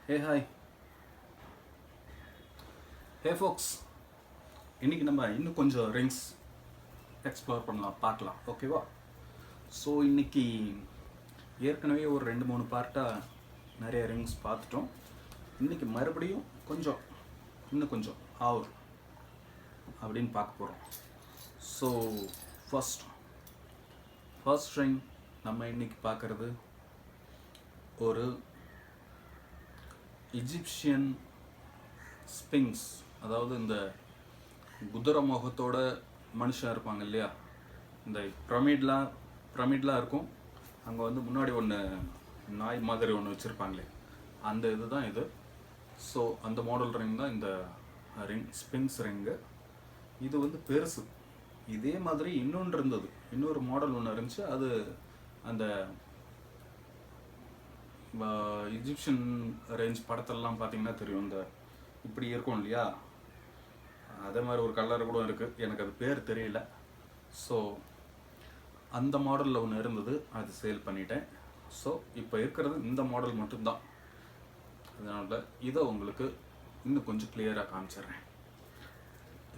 Hey hi hey ஃபோக்ஸ், இன்றைக்கி நம்ம இன்னும் கொஞ்சம் ரிங்ஸ் எக்ஸ்ப்ளோர் பார்க்கலாம், ஓகேவா? ஸோ இன்றைக்கி ஏற்கனவே ஒரு 2-3 பார்ட்டாக நிறைய ரிங்ஸ் பார்த்துட்டோம். இன்றைக்கி மறுபடியும் இன்னும் கொஞ்சம் அப்படின்னு பார்க்க போகிறோம். ஸோ ஃபர்ஸ்ட் ரிங் நம்ம இன்றைக்கி பார்க்குறது ஒரு எஜிப்சியன் ஸ்பிங்ஸ். அதாவது இந்த குதிரை முகத்தோட மனுஷன் இருப்பாங்க இல்லையா, இந்த பிரமிட்லாம் இருக்கும். அங்கே வந்து முன்னாடி ஒன்று நாய் மாதிரி ஒன்று வச்சுருப்பாங்களே, அந்த இதுதான் இது. ஸோ அந்த மாடல் ரிங் தான் இந்த ரிங், ஸ்பிங்ஸ் ரிங்கு. இது வந்து பெருசு. இதே மாதிரி இன்னொரு மாடல் ஒன்று இருந்துச்சு. அது அந்த எஜிப்சியன் ரேஞ்ச் படத்திலலாம் பார்த்தீங்கன்னா தெரியும், இந்த இப்படி இருக்கும் இல்லையா, அதே மாதிரி ஒரு கலர் கூட இருக்குது, எனக்கு அது பேர் தெரியல. ஸோ அந்த மாடலில் ஒன்று இருந்தது, அது சேல் பண்ணிட்டேன். ஸோ இப்போ இருக்கிறது இந்த மாடல் மட்டும்தான். அதனால் இதை உங்களுக்கு இன்னும் கொஞ்சம் கிளியராக காமிச்சிட்றேன்.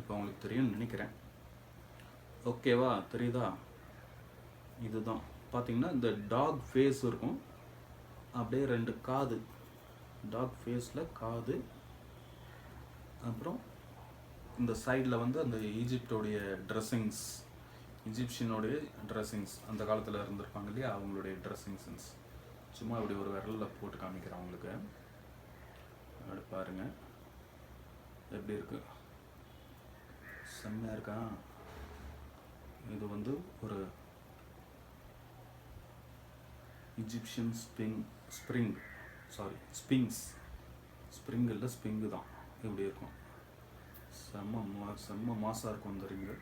இப்போ உங்களுக்கு தெரியும்னு நினைக்கிறேன். ஓகேவா? தெரியுதா? இதுதான் பார்த்தீங்கன்னா இந்த டாக் ஃபேஸ் இருக்கும், அப்படியே 2 காது, டாக் ஃபேஸில் காது. அப்புறம் இந்த சைடில் வந்து அந்த எஜிப்சியனுடைய ட்ரெஸ்ஸிங்ஸ் அந்த காலத்தில் இருந்திருப்பாங்க இல்லையா, அவங்களுடைய ட்ரெஸ்ஸிங் சென்ஸ். சும்மா இப்படி ஒரு விரலில் போட்டு காமிக்கிறேன் அவங்களுக்கு. அப்படி பாருங்கள் எப்படி இருக்கு, செம்மையாக இருக்கா? இது வந்து ஒரு எஜிப்சியன் ஸ்ப்ரிங் இல்லை, ஸ்பிங்கு தான். இப்படி இருக்கும், செம்ம மாசாக இருக்கும் இந்த ரிங்கு.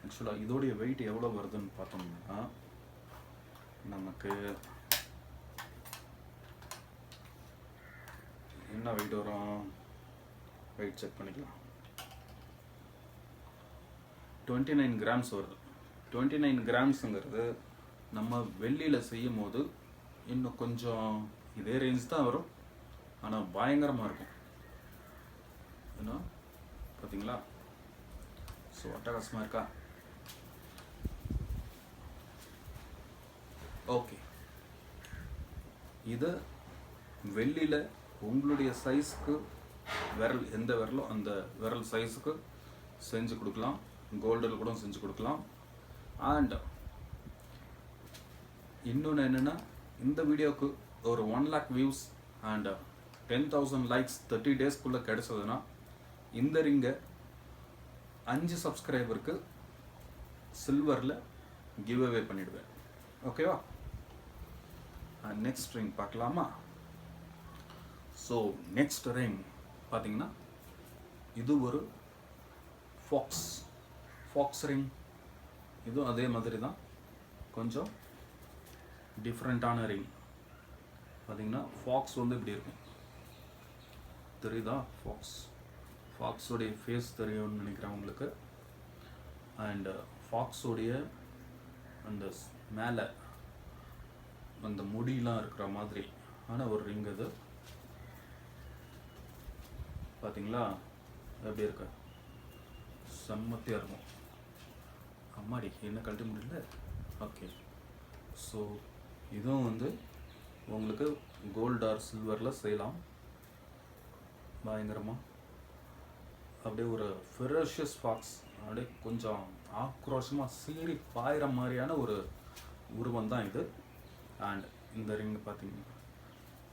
ஆக்சுவலாக இதோடைய வெயிட் எவ்வளோ வருதுன்னு பார்த்தோம்னா, நமக்கு என்ன வெயிட் வரும், வெயிட் செக் பண்ணிக்கலாம். 29 கிராம்ஸ் வருது. 29 கிராம்ஸுங்கிறது நம்ம வெள்ளியில் செய்யும் போது இன்னும் கொஞ்சம் இதே ரேஞ்ச் தான் வரும், ஆனால் பயங்கரமாக இருக்கும். ஏன்னா பார்த்தீங்களா? ஸோ அட்டகாசமாக இருக்கா? ஓகே, இது வெள்ளியில் உங்களுடைய சைஸ்க்கு விரல் எந்த விரலோ அந்த விரல் சைஸுக்கு செஞ்சு கொடுக்கலாம். கோல்டில் கூட செஞ்சு கொடுக்கலாம். அண்ட் இன்னொன்று என்னென்னா, இந்த வீடியோவுக்கு ஒரு 1 lakh வியூஸ் அண்ட் 10,000 லைக்ஸ் 30 டேஸ்க்குள்ளே கிடச்சதுன்னா இந்த ரிங்கை 5 சப்ஸ்கிரைபருக்கு சில்வரில் கிவ் அவே பண்ணிவிடுவேன். ஓகேவா? நெக்ஸ்ட் ரிங் பார்க்கலாமா? ஸோ நெக்ஸ்ட் ரிங் பார்த்தீங்கன்னா இது ஒரு ஃபாக்ஸ் ரிங். இதுவும் அதே மாதிரி தான், கொஞ்சம் டிஃப்ரெண்ட்டான ரிங். பார்த்தீங்கன்னா ஃபாக்ஸ் வந்து இப்படி இருக்கும், தெரியுதா? ஃபாக்ஸோடைய ஃபேஸ் தெரியும்னு நினைக்கிறேன் உங்களுக்கு. அண்ட் ஃபாக்ஸோடைய அந்த மேலே அந்த முடியெலாம் இருக்கிற மாதிரி ஆன ஒரு ரிங் அது. பார்த்தீங்களா எப்படி இருக்கு? செம்மத்தியாக இருக்கும். அம்மாடி, என்ன கழட்ட முடியல. ஓகே, ஸோ இதுவும் வந்து உங்களுக்கு கோல்டு ஆர் சில்வரில் செய்யலாம். பயங்கரமாக அப்படியே ஒரு ஃபெரோஷியஸ் ஃபாக்ஸ், அப்படியே கொஞ்சம் ஆக்ரோஷமாக சீறி பாயிற மாதிரியான ஒரு உருவம் தான் இது. அண்ட் இந்த ரிங்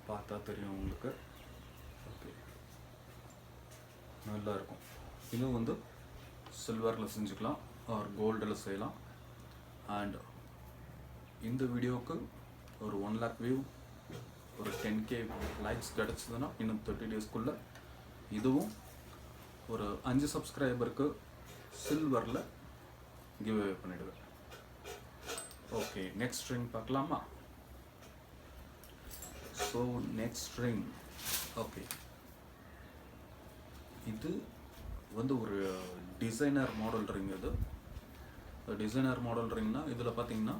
பார்த்தா தெரியும் உங்களுக்கு. ஓகே, நல்லா இருக்கும். இதுவும் வந்து சில்வரில் செஞ்சுக்கலாம் ஆர் கோல்டில் செய்யலாம். அண்ட் இந்த வீடியோவுக்கு ஒரு 1 lakh வியூ, ஒரு 10K லைக்ஸ் கிடச்சிதுன்னா இன்னும் 30 டேஸ்க்குள்ளே இதுவும் ஒரு 5 சப்ஸ்கிரைபருக்கு சில்வரில் கிவ் அவே பண்ணிவிடுவேன். ஓகே, நெக்ஸ்ட் ரிங் பார்க்கலாமா? ஸோ நெக்ஸ்ட் ரிங், ஓகே, இது வந்து ஒரு டிசைனர் மாடல் ரிங். இது டிசைனர் மாடல் ரிங்னா இதில் பார்த்தீங்கன்னா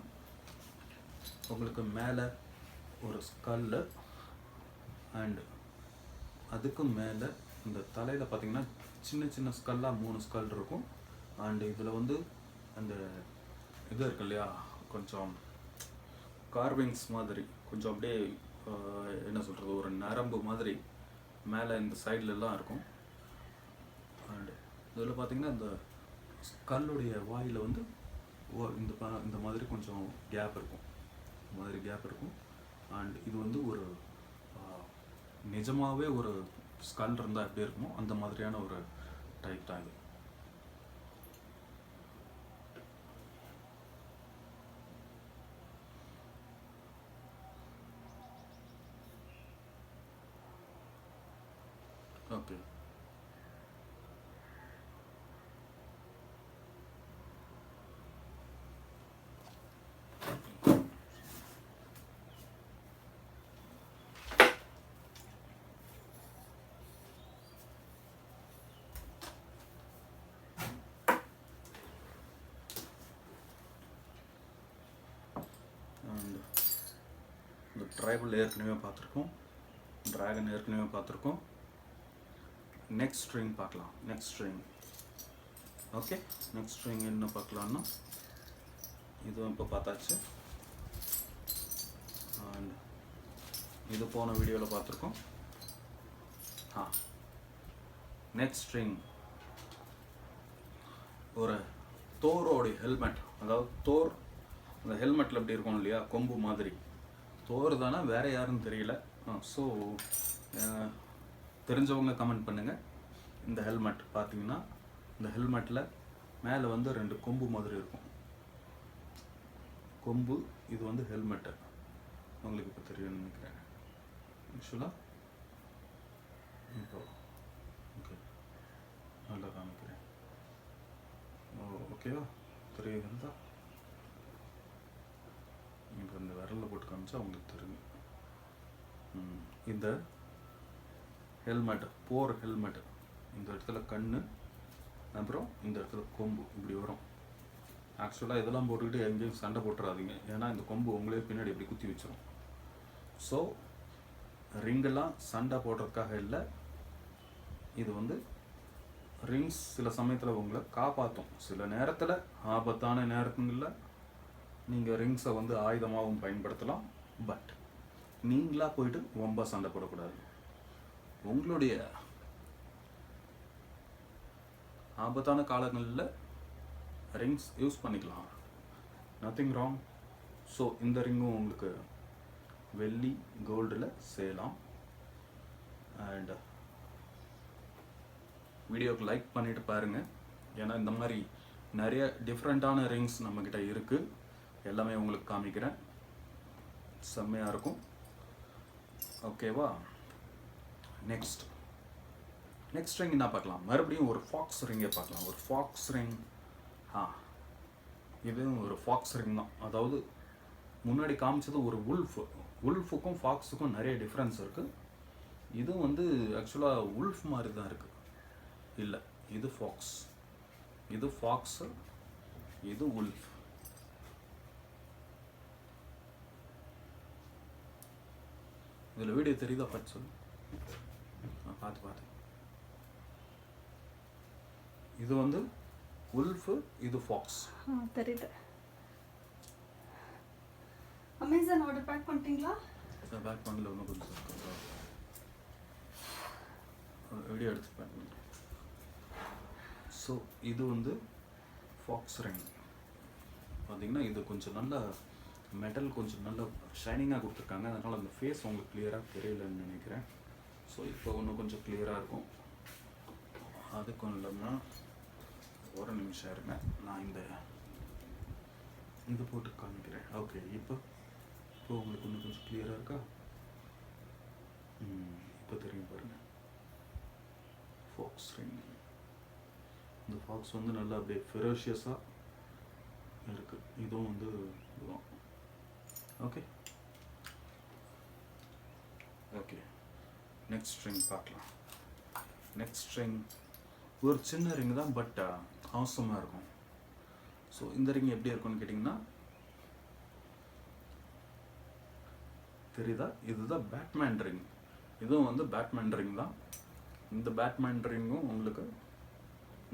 உங்களுக்கு மேலே ஒரு ஸ்கல்லு அண்ட் அதுக்கு மேலே இந்த தலையில் பார்த்தீங்கன்னா சின்ன சின்ன ஸ்கல்லாக 3 ஸ்கல் இருக்கும். அண்ட் இதில் வந்து அந்த இது இருக்கு இல்லையா, கொஞ்சம் கார்விங்ஸ் மாதிரி கொஞ்சம் அப்படியே என்ன சொல்கிறது, ஒரு நரம்பு மாதிரி மேலே இந்த சைட்லலாம் இருக்கும். அண்டு இதில் பார்த்தீங்கன்னா இந்த ஸ்கல்லுடைய வாயில் வந்து இந்த மாதிரி கொஞ்சம் கேப் இருக்கும், இந்த மாதிரி கேப் இருக்கும். அண்ட் இது வந்து ஒரு நிஜமாகவே ஒரு ஸ்கல் இருந்தால் எப்படி இருக்குமோ அந்த மாதிரியான ஒரு டைப் தான் இது. ஓகே, அண்ட் இந்த ட்ரைபல் ஏற்கனவே பார்த்துருக்கோம், ட்ராகன் ஏற்கனவே பார்த்துருக்கோம். நெக்ஸ்ட் ஸ்ட்ரிங் பார்க்கலாம். Next string okay, next string என்ன பார்க்கலான்னா இதுவும் இப்போ பார்த்தாச்சு. அண்ட் இது போன வீடியோவில் பார்த்துருக்கோம். நெக்ஸ்ட் ஸ்ட்ரிங் ஒரு தோரோடைய ஹெல்மெட், அதாவது தோர் அந்த ஹெல்மெட்டில் எப்படி இருக்கும் இல்லையா, கொம்பு மாதிரி. தோர் தானே, வேறு யாருன்னு தெரியல. ஸோ தெரிஞ்சவங்க கமெண்ட் பண்ணுங்கள். இந்த ஹெல்மெட் பார்த்தீங்கன்னா இந்த ஹெல்மெட்டில் மேலே வந்து 2 கொம்பு மாதிரி இருக்கும், கொம்பு. இது வந்து ஹெல்மெட்டு, உங்களுக்கு இப்போ தெரியும்னு நினைக்கிறேன். ஆக்சுவலாக இப்போ ஓகே நல்லா காமிக்கிறேன். ஓகேவா, தெரியுதுங்களா? இப்போ இந்த விரலில் போட்டு காமிச்சா உங்களுக்கு தெரியும். இந்த ஹெல்மெட், போர் ஹெல்மெட், இந்த இடத்துல கண்ணு, அப்புறம் இந்த இடத்துல கொம்பு இப்படி வரும். ஆக்சுவலாக இதெல்லாம் போட்டுக்கிட்டு எங்கேயும் சண்டை போட்டுறாதீங்க, ஏன்னா இந்த கொம்பு உங்களே பின்னாடி இப்படி குத்தி வச்சிடும். ஸோ ரிங்கெல்லாம் சண்டை போடுறதுக்காக இல்லை, இது வந்து ரிங்ஸ் சில சமயத்தில் உங்களை காப்பாற்றும். சில நேரத்தில் ஆபத்தான நேரத்துங்களில் நீங்கள் ரிங்ஸை வந்து ஆயுதமாகவும் பயன்படுத்தலாம். பட் நீங்களாக போயிட்டு ரொம்ப சண்டை போடக்கூடாது. உங்களுடைய ஆபத்தான காலங்களில் ரிங்ஸ் யூஸ் பண்ணிக்கலாம், நத்திங் ராங். ஸோ இந்த ரிங்கும் உங்களுக்கு வெள்ளி கோல்டில் செய்யலாம். அண்ட் வீடியோக்கு லைக் பண்ணிவிட்டு பாருங்கள், ஏன்னா இந்த மாதிரி நிறைய டிஃப்ரெண்ட்டான ரிங்ஸ் நம்மக்கிட்ட இருக்குது. எல்லாமே உங்களுக்கு காமிக்கிறேன், செம்மையாக இருக்கும். ஓகேவா? நெக்ஸ்ட் ரிங் என்ன பார்க்கலாம்? மறுபடியும் ஒரு ஃபாக்ஸ் ரிங்கை பார்க்கலாம். ஒரு ஃபாக்ஸ் ரிங், இதுவும் ஒரு ஃபாக்ஸ் ரிங் தான். அதாவது முன்னாடி காமிச்சது ஒரு உல்ஃபுக்கும் ஃபாக்ஸுக்கும் நிறைய டிஃப்ரென்ஸ் இருக்குது. இதுவும் வந்து ஆக்சுவலாக உல்ஃப் மாதிரி தான் இருக்குது. இல்லை, இது ஃபாக்ஸ், இது ஃபாக்ஸு, இது உல்ஃப். இதில் வீடியோ தெரியுதா? பார்த்து சொல்லு. பார்த்து இது வந்து உல்ஃபு, இது ஃபாக்ஸ். தெரியுது. அமேசான் ஆர்டர் பேக் பண்ணிட்டீங்களா? பேக் பண்ணல, ஒன்றும் கொஞ்சம் வீடியோ எடுத்து பேக் பண்ணிட்டேன். ஸோ இது வந்து ஃபாக்ஸ் ரிங். பார்த்தீங்கன்னா இது கொஞ்சம் நல்ல மெட்டல், கொஞ்சம் நல்ல ஷைனிங்காக கொடுத்துருக்காங்க. அதனால் அந்த ஃபேஸ் உங்களுக்கு கிளியராக தெரியலன்னு நினைக்கிறேன். ஸோ இப்போ இன்னும் கொஞ்சம் கிளியராக இருக்கும். அதுக்கும் இல்லாமல் ஒரு நிமிஷம் இருங்க, நான் இந்த இது போட்டு காமிக்கிறேன். ஓகே, இப்போ உங்களுக்கு இன்னும் கொஞ்சம் கிளியராக இருக்கா? இப்போ தெரியும் பாருங்கள். Fox ring. இந்த ஃபாக்ஸ் வந்து நல்லா அப்படியே ஃபெரோஷியஸாக இருக்குது. இதுவும் வந்து இதுதான். ஓகே, நெக்ஸ்ட் ரிங் பார்க்கலாம். நெக்ஸ்ட் ரிங் ஒரு சின்ன ரிங் தான், பட் அவசரமாக இருக்கும். ஸோ இந்த ரிங் எப்படி இருக்கும்னு கேட்டிங்கன்னா, தெரியுதா? இதுதான் பேட்மேன் ரிங். இதுவும் வந்து பேட்மேன் ரிங் தான். இந்த பேட்மேன் ரிங்கும் உங்களுக்கு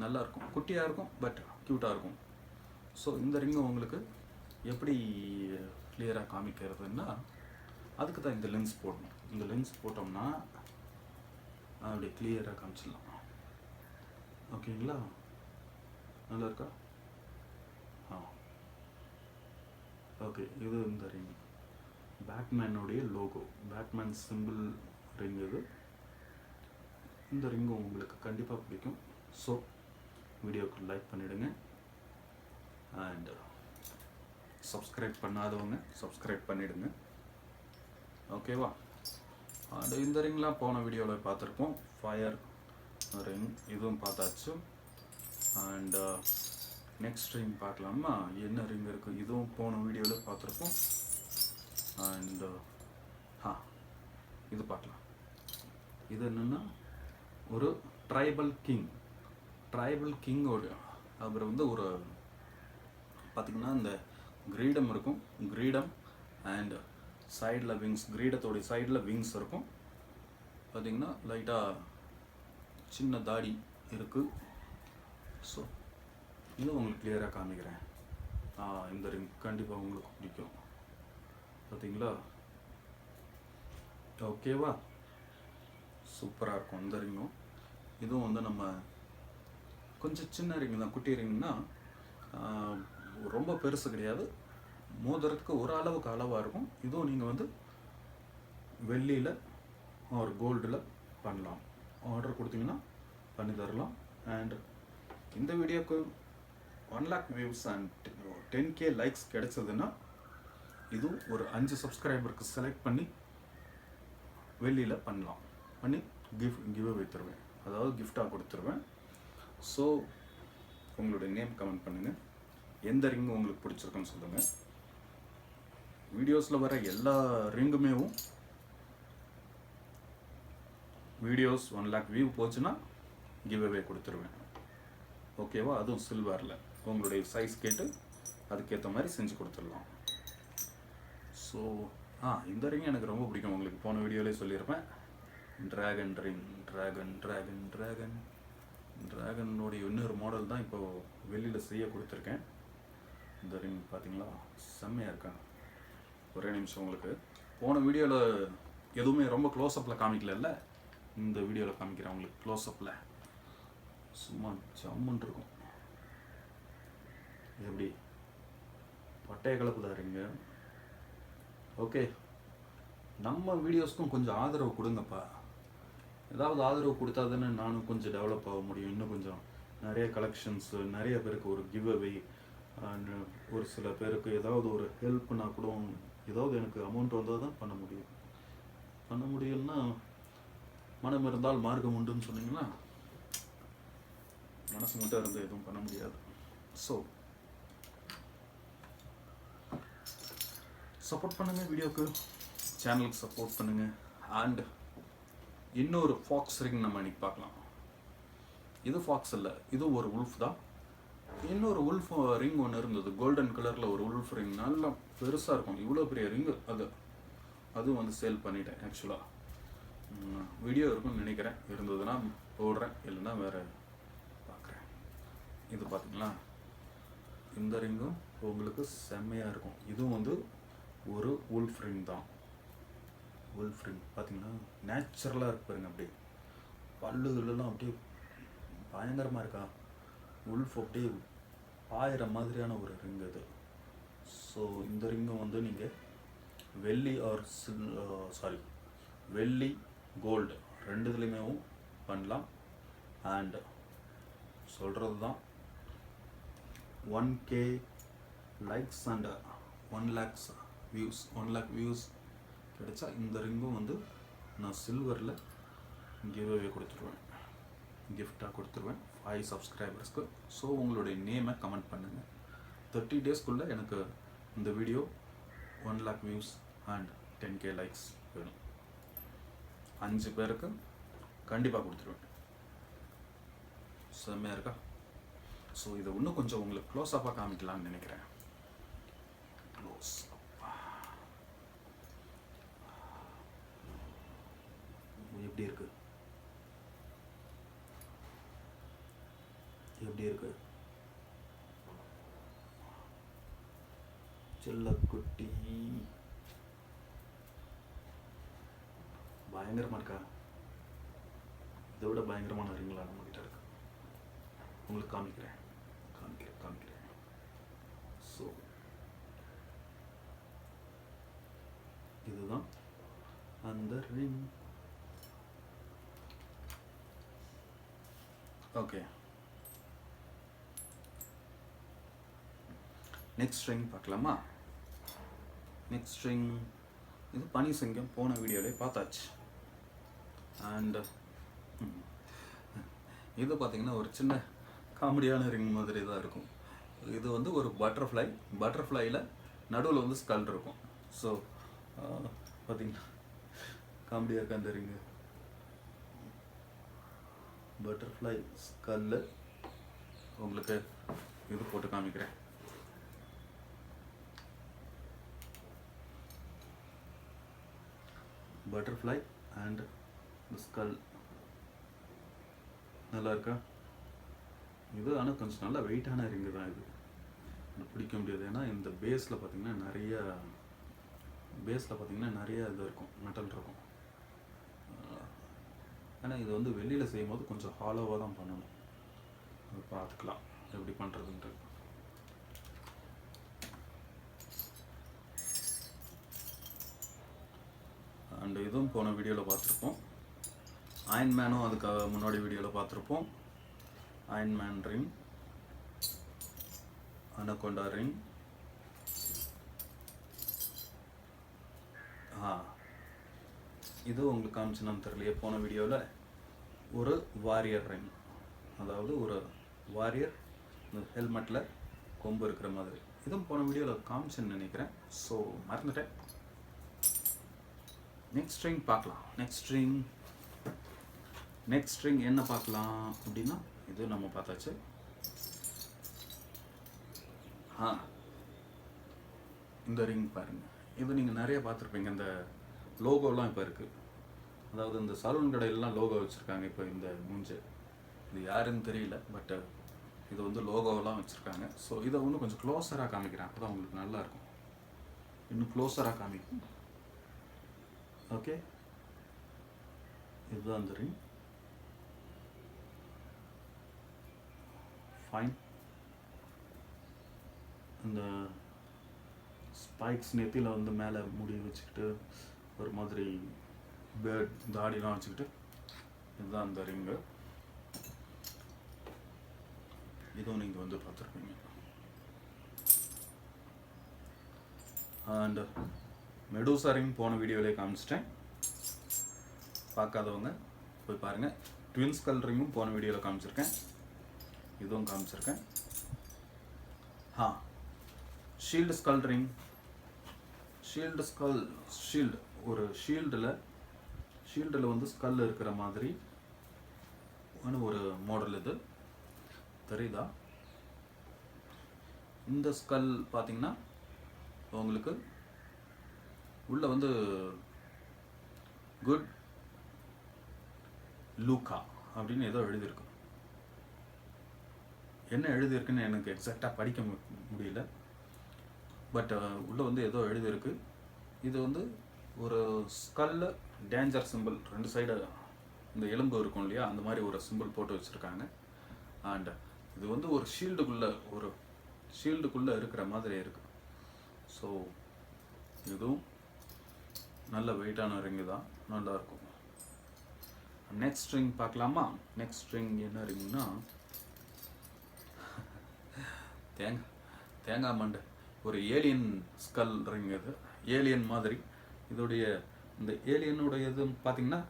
நல்லா இருக்கும், குட்டியாக இருக்கும், பட் க்யூட்டாக இருக்கும். ஸோ இந்த ரிங்கும் உங்களுக்கு எப்படி கிளியராக காமிக்கிறதுன்னா, அதுக்கு தான் இந்த லென்ஸ் போடணும். இந்த லென்ஸ் போட்டோம்னா அப்படி கிளியராக காமிச்சிடலாம். ஓகேங்களா? நல்லா இருக்கா? ஆ ஓகே. இது இந்த ரிங் பேட்மேனுடைய லோகோ, பேட்மேன் சிம்பிள் ரிங் இது. இந்த ரிங்கும் உங்களுக்கு கண்டிப்பாக பிடிக்கும். ஸோ வீடியோக்கு லைக் பண்ணிவிடுங்க. அண்ட் சப்ஸ்கிரைப் பண்ணாதவங்க சப்ஸ்கிரைப் பண்ணிவிடுங்க. ஓகேவா? அண்ட் இந்த ரிங்லாம் போன வீடியோவில் பார்த்துருப்போம். ஃபயர் ரிங் இதுவும் பார்த்தாச்சு. அண்ட் நெக்ஸ்ட் ரிங் பார்க்கலாமா? என்ன ரிங் இருக்குது, இதுவும் போன வீடியோவில் பார்த்துருப்போம். அண்ட் இது பார்க்கலாம். இது என்னென்னா ஒரு ட்ரைபல் கிங்கோட அப்புறம் வந்து ஒரு பார்த்திங்கன்னா இந்த கிரீடம் இருக்கும். கிரீடம் அண்ட் சைடில் விங்ஸ், கிரீடத்தோடைய சைடில் விங்ஸ் இருக்கும். பார்த்திங்கன்னா லைட்டாக சின்ன தாடி இருக்குது. ஸோ இது உங்களுக்கு கிளியராக காமிக்கிறேன். இந்த ரிங் கண்டிப்பாக உங்களுக்கு பிடிக்கும். பார்த்தீங்களா? ஓகேவா? சூப்பராக இருக்கும் இந்த ரிங்கும். இதுவும் வந்து நம்ம கொஞ்சம் சின்ன ரிங் தான், குட்டி ரிங்னா ரொம்ப பெருசு கிடையாது, மோதிரத்துக்கு ஒரு அளவுக்கு அளவாக இருக்கும். இதுவும் நீங்கள் வந்து வெள்ளியில் ஒரு கோல்டில் பண்ணலாம். ஆர்டர் கொடுத்தீங்கன்னா பண்ணி தரலாம். அண்ட் இந்த வீடியோக்கு 1 lakh views and 10K likes கிடைச்சதுன்னா இதுவும் ஒரு 5 சப்ஸ்கிரைபருக்கு செலக்ட் பண்ணி வெள்ளியில் பண்ணலாம். பண்ணி கிவ் அவே தருவேன், அதாவது கிஃப்டாக கொடுத்துருவேன். ஸோ உங்களுடைய நேம் கமெண்ட் பண்ணுங்கள், எந்த ரிங்கு உங்களுக்கு பிடிச்சிருக்குன்னு சொல்லுங்கள். வீடியோஸில் வர எல்லா ரிங்குமேவும் வீடியோஸ் 1 lakh வியூ போச்சுன்னா கிவ் அவே கொடுத்துருவேன். ஓகேவா? அதுவும் சில்வரில் உங்களுடைய சைஸ் கேட்டு அதுக்கேற்ற மாதிரி செஞ்சு கொடுத்துடலாம். ஸோ இந்த ரிங் எனக்கு ரொம்ப பிடிக்கும். உங்களுக்கு போன வீடியோலேயே சொல்லியிருப்பேன். ட்ராகன் ரிங், ட்ராகனுடைய இன்னொரு மாடல் தான் இப்போது வெளியில் செய்ய கொடுத்துருக்கேன். இந்த ரிங் பார்த்தீங்களா, செம்மையாக இருக்கேன். ஒரே நிமிஷம், உங்களுக்கு போன வீடியோவில் எதுவுமே ரொம்ப க்ளோஸ்அப்பில் காமிக்கல, இந்த வீடியோவில் காமிக்கிறேன் உங்களுக்கு க்ளோஸ்அப்பில். சும்மா ஜம்முன்னு இருக்கும். எப்படி பட்டைய கலப்பு தான் ரிங்கு. ஓகே, நம்ம வீடியோஸ்க்கும் கொஞ்சம் ஆதரவு கொடுங்கப்பா. ஏதாவது ஆதரவு கொடுத்தா தானே நானும் கொஞ்சம் டெவலப் ஆக முடியும். இன்னும் கொஞ்சம் நிறைய கலெக்ஷன்ஸு, நிறைய பேருக்கு ஒரு கிவ் அவே, ஒரு சில பேருக்கு ஏதாவது ஒரு ஹெல்ப்னா கூட, ஏதாவது எனக்கு அமௌண்ட் வந்தால் தான் பண்ண முடியும். பண்ண முடியலன்னா மனம் இருந்தால் மார்க்கம் உண்டுன்னு சொன்னீங்கன்னா, மனசு மட்டும் இருந்து எதுவும் பண்ண முடியாது. ஸோ சப்போர்ட் பண்ணுங்கள், வீடியோக்கு சேனலுக்கு சப்போர்ட் பண்ணுங்கள். அண்ட் இன்னொரு ஃபாக்ஸ் ரிங் நம்ம இன்னைக்கு பார்க்கலாம். இது ஃபாக்ஸ் இல்லை, இது ஒரு உல்ஃப் தான். இன்னொரு உல்ஃப் ரிங் ஒன்று இருந்தது, கோல்டன் கலரில் ஒரு உல்ஃப் ரிங், நல்லா பெருசாக இருக்கும். இவ்வளோ பெரிய ரிங்கு அது வந்து சேல் பண்ணிட்டேன். ஆக்சுவலாக வீடியோ இருக்குன்னு நினைக்கிறேன், இருந்ததுன்னா போடுறேன், இல்லைன்னா வேறு பார்க்குறேன். இது பார்த்தீங்களா, இந்த ரிங்கும் உங்களுக்கு செம்மையாக இருக்கும். இதுவும் வந்து ஒரு உல்ஃப் ரிங் தான். உல்ஃப் ரிங் பார்த்தீங்கன்னா நேச்சுரலாக இருக்கு பாருங்க, அப்படியே பல்லுகளெல்லாம் அப்படியே பயங்கரமாக இருக்கா. உல்ஃப் அப்படியே பாயிற மாதிரியான ஒரு ரிங் அது. ஸோ இந்த ரிங்கும் வந்து நீங்கள் வெள்ளி ஆர் வெள்ளி கோல்டு ரெண்டுத்துலேயுமே பண்ணலாம். அண்ட் சொல்கிறது தான் 1K likes and 1 lakh views கிடைச்சா இந்த ரிங்கும் வந்து நான் சில்வரில் கிவ் அவே கொடுத்துருவேன், கிஃப்டாக கொடுத்துருவேன் 5 சப்ஸ்கிரைபர்ஸ்க்கு. ஸோ உங்களுடைய நேமை கமெண்ட் பண்ணுங்கள். 30 டேஸ்க்குள்ளே எனக்கு இந்த video 1 lakh views and 10K likes வேணும். 5 பேருக்கு கண்டிப்பாக கொடுத்துருவேன். செம்மையாக இருக்கா? ஸோ இதை இன்னும் கொஞ்சம் உங்களுக்கு க்ளோஸ்அப்பாக காமிக்கலாம்னு நினைக்கிறேன். க்ளோஸ் எப்படி இருக்கு செல்லக்குட்டி? பயங்கரமா இருக்கா? இதை விட பயங்கரமான ரிங்களா நம்ம கிட்ட இருக்கு. உங்களுக்கு காமிக்கிறேன். ஸோ இதுதான் அந்த ரிங். ஓகே, நெக்ஸ்ட் ரிங் பார்க்கலாமா? நெக்ஸ்ட் ரிங் இது பனி சிங்கம், போன வீடியோவிலே பார்த்தாச்சு. அண்ட் இது பார்த்தீங்கன்னா ஒரு சின்ன காமெடியான ரிங் மாதிரி தான் இருக்கும். இது வந்து ஒரு பட்டர்ஃப்ளையில் நடுவில் வந்து ஸ்கல் இருக்கும். ஸோ பார்த்தீங்கன்னா காமெடியாக இருக்கு அந்த ரிங்கு. பட்டர்ஃப்ளை ஸ்கல்லு உங்களுக்கு இது போட்டு காமிக்கிறேன். பட்டர்ஃப்ளை அண்ட் ஸ்கல் நல்லா இருக்கா? இது ஆனால் கொஞ்சம் நல்லா வெயிட்டான ரிங்கு தான். இது பிடிக்க முடியாது. ஏன்னா இந்த பேஸில் பார்த்தீங்கன்னா நிறைய இது இருக்கும், மெட்டல் இருக்கும். ஏன்னா இது வந்து வெளியில் செய்யும் போது கொஞ்சம் ஹாலோவாக தான் பண்ணணும். அது பார்த்துக்கலாம் எப்படி பண்ணுறதுன்ட்டு. அண்ட் இதுவும் போன வீடியோவில் பார்த்துருப்போம். அயன்மேனும் அதுக்கு முன்னாடி வீடியோவில் பார்த்துருப்போம். அயன்மேன் ரிங், அனகொண்டா ரிங், இது உங்களுக்கு காமிச்சுன்னு தெரியலையே போன வீடியோவில் ஒரு வாரியர் ரிங், அதாவது ஒரு வாரியர் இந்த ஹெல்மெட்டில் கொம்பு இருக்கிற மாதிரி. இதுவும் போன வீடியோவில் காமிச்சுன்னு நினைக்கிறேன். ஸோ மறந்துட்டேன். நெக்ஸ்ட் ரிங் பார்க்கலாம். நெக்ஸ்ட் ரிங் என்ன பார்க்கலாம் அப்படின்னா, இது நம்ம பார்த்தாச்சு. இந்த ரிங் பாருங்கள். இது நீங்கள் நிறைய பார்த்துருப்பீங்க. இந்த லோகோலாம் இப்போ இருக்குது. அதாவது இந்த சலூன் கடையிலலாம் லோகோ வச்சுருக்காங்க. இப்போ இந்த மூஞ்சு இது யாருன்னு தெரியல, பட் இது வந்து லோகோவெல்லாம் வச்சுருக்காங்க. ஸோ இதை இன்னும் கொஞ்சம் க்ளோஸராக காமிக்கிறேன். அப்போ தான் உங்களுக்கு நல்லாயிருக்கும். இன்னும் க்ளோஸராக காமிக்கும். ஓகே, இதுதான் அந்த ரிங். ஃபைன். இந்த ஸ்பைக்ஸ் நெத்தியில் வந்து மேலே முடி வச்சுக்கிட்டு ஒரு மாதிரி பேர்ட் தாடிலாம் வச்சுக்கிட்டு, இதுதான் அந்த ரிங்கு. இதுவும் நீங்கள் வந்து பார்த்துருப்பீங்க. அண்ட் மெடூசா ரிங் போன வீடியோவிலே காமிச்சிட்டேன். பார்க்காதவங்க போய் பாருங்கள். ட்வின் ஸ்கல் ரிங்கும் போன வீடியோவில் காமிச்சிருக்கேன். இதுவும் காமிச்சிருக்கேன். Shield skull ring. ஷீல்டு ஒரு ஷீல்டில் வந்து ஸ்கல் இருக்கிற மாதிரி ஒரு மாடல். இது தெரியுதா? இந்த ஸ்கல் பார்த்தீங்கன்னா உங்களுக்கு உள்ள வந்து குட் லூக்கா அப்படின்னு ஏதோ எழுதியிருக்கு. என்ன எழுதியிருக்குன்னு எனக்கு எக்ஸாக்டாக படிக்க முடியல, பட் உள்ளே வந்து ஏதோ எழுதியிருக்கு. இது வந்து ஒரு ஸ்கல்ல டேஞ்சர் சிம்பிள், 2 சைடு இந்த எலும்பு இருக்கும் இல்லையா, அந்த மாதிரி ஒரு சிம்பிள் போட்டு வச்சுருக்காங்க. அண்ட் இது வந்து ஒரு ஷீல்டுக்குள்ளே இருக்கிற மாதிரி இருக்குது. ஸோ இதுவும் நல்ல வெயிட்டான ரிங்கு தான், நல்லாயிருக்கும். நெக்ஸ்ட் ரிங் பார்க்கலாமா? நெக்ஸ்ட் ரிங் என்ன ரிங்னா, தேங்காய் மண்டை ஒரு ஏலியன் ஸ்கல் ரிங். இது ஏலியன் மாதிரி. இதோடைய இந்த ஏலியனுடைய இது பார்த்தீங்கன்னா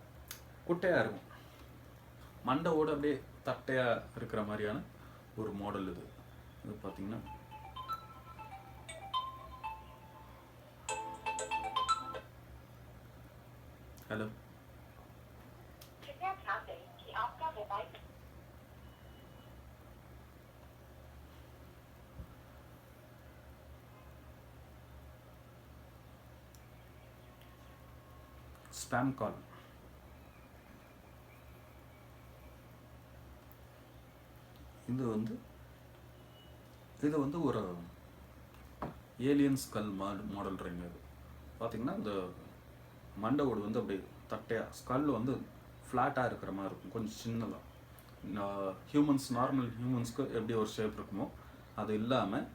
குட்டையாக இருக்கும், மண்டையோட அப்படியே தட்டையாக இருக்கிற மாதிரியான ஒரு மாடல். இது பார்த்தீங்கன்னா ஹலோ ஸ்பேம் கால். இது வந்து ஒரு ஏலியன் ஸ்கல் மாடல் ரிங். அது பார்த்தீங்கன்னா இந்த மண்டை ஓடு வந்து அப்படி தட்டையாக, ஸ்கல் வந்து ஃப்ளாட்டாக இருக்கிற மாதிரி இருக்கும், கொஞ்சம் சின்னதாக. நார்மல் ஹியூமன்ஸ்க்கு எப்படி ஒரு ஷேப் இருக்குமோ அது இல்லாமல்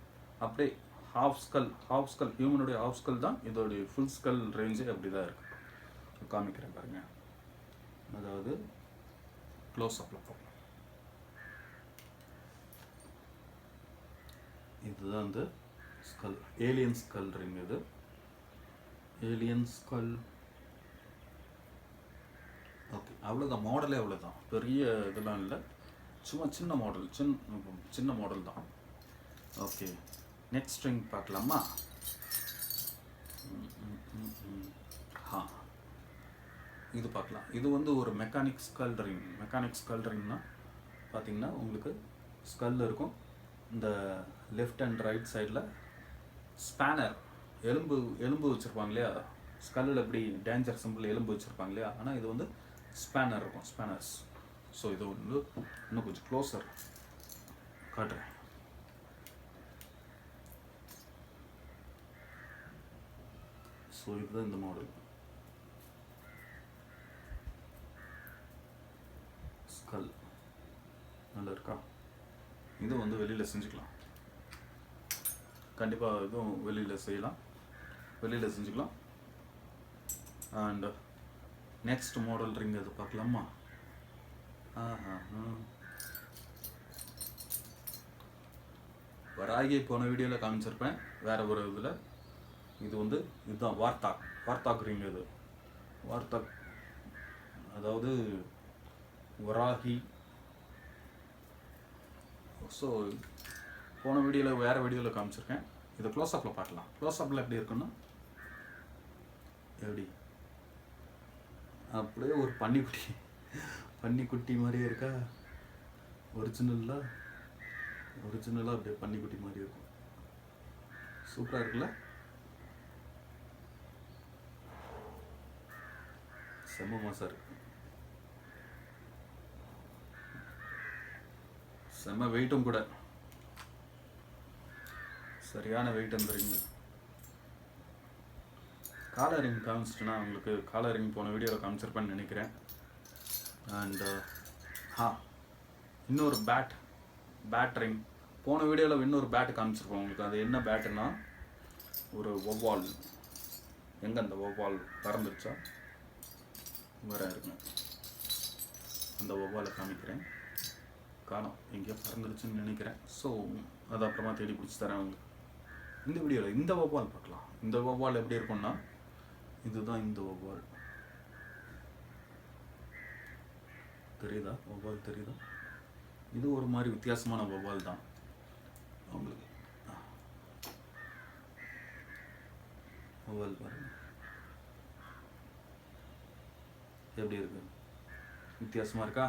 அப்படியே ஹாஃப் ஸ்கல் ஹியூமனுடைய ஹாஃப் ஸ்கல் தான் இதோடைய ஃபுல் ஸ்கல் ரேஞ்சே அப்படி தான் இருக்குது. காமிக்கிறேன் பாருங்க. அதாவது க்ளோஸ் அப்பில் பார்ப்போம். இதுதான் வந்து ஸ்கல், ஏலியன் ஸ்கல் ரிங். இது ஏலியன் ஸ்கல். ஓகே, அவ்வளோதான், மாடலே அவ்வளோதான், பெரிய இதெல்லாம் இல்லை, சும்மா சின்ன மாடல் தான். ஓகே, நெக்ஸ்ட் ரிங் பார்க்கலாமா? இது பார்க்கலாம். இது வந்து ஒரு மெக்கானிக் ஸ்கல் ரிங்னா பார்த்தீங்கன்னா உங்களுக்கு ஸ்கல் இருக்கும், இந்த லெஃப்ட் அண்ட் ரைட் சைடில் ஸ்பேனர் எலும்பு வச்சுருப்பாங்க இல்லையா, ஸ்கல்லில் எப்படி டேஞ்சர் சிம்பிள் எலும்பு வச்சுருப்பாங்க இல்லையா, ஆனால் இது வந்து ஸ்பேனர் இருக்கும், ஸ்பேனர்ஸ். ஸோ இது வந்து இன்னும் கொஞ்சம் க்ளோஸர் காட்டுறேன். ஸோ இதுதான் இந்த மாடல் ஸ்கல். நல்லா இருக்கா? இது வந்து வெளியில் செஞ்சுக்கலாம், கண்டிப்பாக இதுவும் வெளியில் செஞ்சுக்கலாம். அண்ட் நெக்ஸ்ட் மாடல் ரிங் அது பார்க்கலாமா? வராகி போன வீடியோவில் காமிச்சிருப்பேன் வேற ஒரு இதில். இது வந்து இதுதான் வார்த்தாக் ரிங். இது வார்த்தாக், அதாவது வராகி. ஸோ போன வீடியோவில் வேறு வீடியோவில் காமிச்சிருக்கேன். இதை க்ளோஸ்அப்பில் பார்க்கலாம். க்ளோஸ்அப்பில் எப்படி இருக்குன்னா, எப்படி அப்படியே ஒரு பன்னிக்குட்டி மாதிரியே இருக்கா, ஒரிஜினலாக அப்படியே பன்னிக்குட்டி மாதிரி இருக்கும். சூப்பராக இருக்குல்ல? செம்ம மாசா இருக்கு, செம்ம வெயிட்டும் கூட, சரியான வெயிட் அந்த ரிங்கு. காலரிங் காமிச்சிட்டுனா உங்களுக்கு, காலரிங் போன வீடியோவில் காமிச்சிருப்பேன்னு நினைக்கிறேன். அண்ட் இன்னொரு பேட் ரிங் போன வீடியோவில் இன்னொரு பேட் காமிச்சிருப்போம் உங்களுக்கு. அது என்ன பேட்டுன்னா, ஒரு வௌவால். எங்கே அந்த வௌவால் பறந்துருச்சா? வேற இருக்குங்க, அந்த வௌவாலை காமிக்கிறேன். காணோம், எங்கேயோ பறந்துருச்சுன்னு நினைக்கிறேன். ஸோ அது அப்புறமா தேடி பிடிச்சி தரேன் உங்களுக்கு. இந்த வீடியோவில் இந்த வௌவால் பார்க்கலாம். இந்த வௌவால் எப்படி இருக்கும்னா, இதுதான் இந்த வௌவால். தெரியுதா? வௌவால் தெரியுதா? இது ஒரு மாதிரி வித்தியாசமான வௌவால் தான் உங்களுக்கு. வௌவால் பாருங்க எப்படி இருக்கு, வித்தியாசமாக இருக்கா?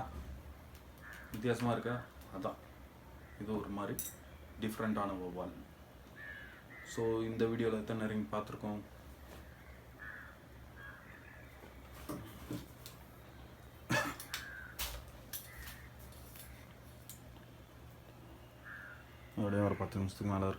அதான், இது ஒரு மாதிரி டிஃப்ரெண்ட்டான வௌவால். ஸோ இந்த வீடியோவில் எத்தனை ரிங் பார்த்துருக்கோம்? அப்படியே ஒரு 10 நிமிஷத்துக்கு மேலே இருக்கும்.